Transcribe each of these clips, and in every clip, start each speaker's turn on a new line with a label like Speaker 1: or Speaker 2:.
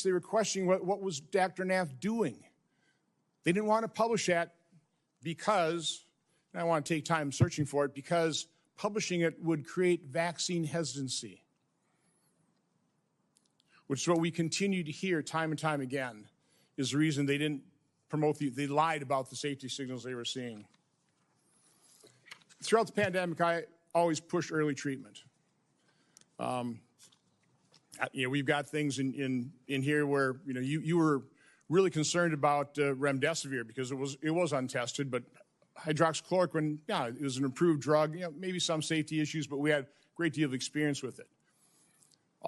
Speaker 1: They were questioning what was Dr. Nath doing. They didn't want to publish that because, and I want to take time searching for it, because publishing it would create vaccine hesitancy, which is what we continue to hear time and time again, is the reason they didn't promote they lied about the safety signals they were seeing. Throughout the pandemic, I always pushed early treatment. We've got things in here where, you were really concerned about remdesivir because it was untested, but hydroxychloroquine, yeah, it was an approved drug, maybe some safety issues, but we had a great deal of experience with it.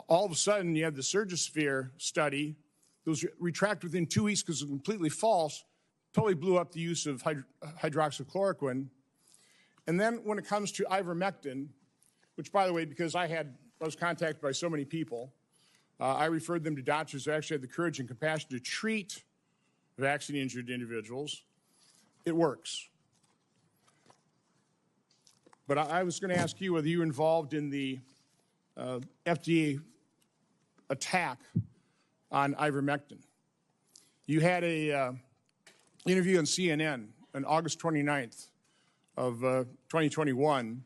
Speaker 1: All of a sudden, you had the Surgisphere study that was retracted within 2 weeks because it was completely false, totally blew up the use of hydroxychloroquine. And then when it comes to ivermectin, which, by the way, because I was contacted by so many people, I referred them to doctors who actually had the courage and compassion to treat vaccine-injured individuals. It works. But I was going to ask you whether you were involved in the FDA attack on ivermectin. You had a interview on CNN on August 29th of 2021,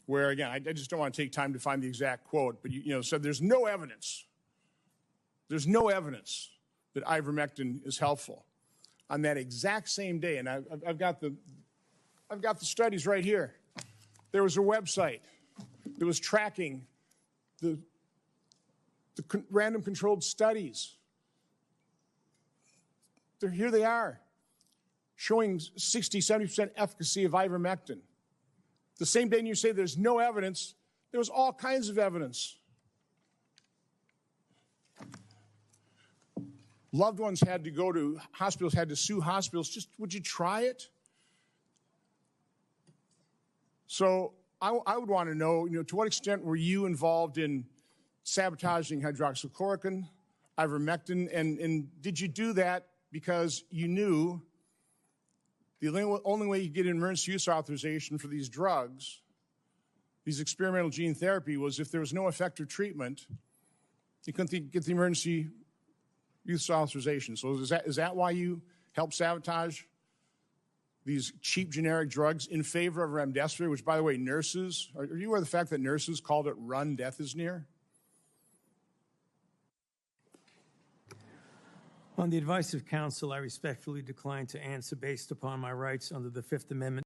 Speaker 1: where, again, I just don't want to take time to find the exact quote, but you said there's no evidence that ivermectin is helpful. On that exact same day, and I've got the studies right here. There was a website that was tracking the random controlled studies. Here they are, showing 60, 70% efficacy of ivermectin. The same day you say there's no evidence, there was all kinds of evidence. Loved ones had to go to hospitals, had to sue hospitals. Just, would you try it? So I would want to know, to what extent were you involved in sabotaging hydroxychloroquine, ivermectin, and did you do that because you knew the only way you get an emergency use authorization for these drugs, these experimental gene therapy, was if there was no effective treatment, you couldn't get the emergency use authorization. So is that why you helped sabotage these cheap generic drugs in favor of remdesivir, which, by the way, nurses, are you aware of the fact that nurses called it run, death is near?
Speaker 2: On the advice of counsel, I respectfully decline to answer based upon my rights under the Fifth Amendment.